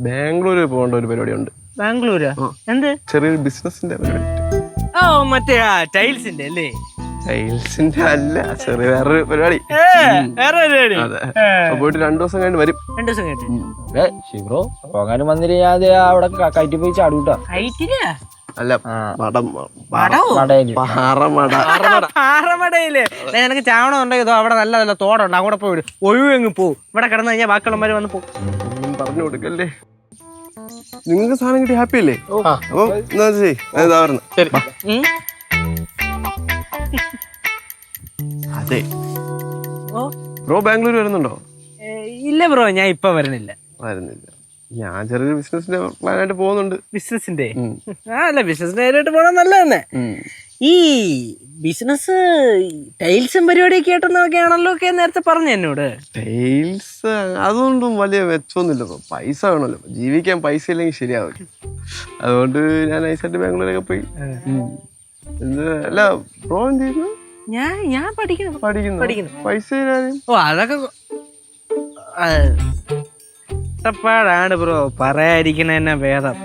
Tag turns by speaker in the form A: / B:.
A: ബാംഗ്ലൂർ പോകേണ്ട ഒരു പരിപാടി ഉണ്ട്.
B: ബാംഗ്ലൂരാ? എന്ത്?
A: ചെറിയൊരു ബിസിനസിന്റെ പരിപാടി.
B: ഓ മറ്റേ ടൈൽസിന്റെ അല്ലേ?
A: ടൈൽസിന്റെ അല്ല, ചെറിയ വേറൊരു പരിപാടി.
B: വേറെ പരിപാടി.
A: അതെ, പോയിട്ട് 2 ദിവസം കഴിഞ്ഞ് വരും.
B: 2 ദിവസം കഴിഞ്ഞിട്ട്
C: ശിവറോ പോകാനും വന്നിട്ട് ഞാൻ അവിടെ കയറ്റി പോയി ചാടൂട്ടാ.
B: ഹൈറ്റിലാ?
A: അല്ല, മടം
C: മടയില്
B: പാറമടയില് നിനക്ക് ചാവണം ഉണ്ടെങ്കിൽ അവിടെ നല്ല നല്ല തോടുണ്ട്, അവിടെ പോയി വിടും. ഒഴിവെങ്ങ് പോവും. ഇവിടെ കിടന്നു കഴിഞ്ഞാൽ ബാക്കിയുള്ളവര് വന്ന് പോകും.
A: ഒന്നും പറഞ്ഞു കൊടുക്കല്ലേ. നിങ്ങൾക്ക് സാധനം കിട്ടി ഹാപ്പി അല്ലേ? അപ്പൊ എന്താ ചെയ്യ്, ഇതാ പറഞ്ഞു. അതെ ബ്രോ, ബാംഗ്ലൂർ വരുന്നുണ്ടോ?
B: ഇല്ല ബ്രോ, ഞാൻ ഇപ്പൊ വരുന്നില്ല.
A: വരുന്നില്ല. ഞാൻ ചെറിയൊരു ബിസിനസിന്റെ പ്ലാനായിട്ട് പോകുന്നുണ്ട്.
B: ബിസിനസിന്റെ അല്ല, ബിസിനസിന്റെ കാര്യമായിട്ട് പോകണം നല്ല തന്നെ. ഈ ബിസിനസ് ടൈൽസും പരിപാടിയൊക്കെ ആയിട്ടൊക്കെയാണല്ലോ ഒക്കെ നേരത്തെ പറഞ്ഞു എന്നോട്.
A: ടൈൽസ് അതൊന്നും വലിയ മെച്ചമൊന്നുമില്ല ബ്രോ. പൈസ വേണമല്ലോ, ജീവിക്കാൻ പൈസ ഇല്ലെങ്കിൽ ശരിയാവില്ല. അതുകൊണ്ട് ഞാൻ നൈസായിട്ട് ബാംഗ്ലൂരൊക്കെ പോയി. അല്ല ബ്രോ എന്ത് ചെയ്യുന്നു?
B: ഞാൻ പഠിക്കുന്നു.
A: പൈസ
B: ഓ അതൊക്കെ കഷ്ടപ്പാടാണ് ബ്രോ, പറയാതിരിക്കണ തന്നെ ഭേദം.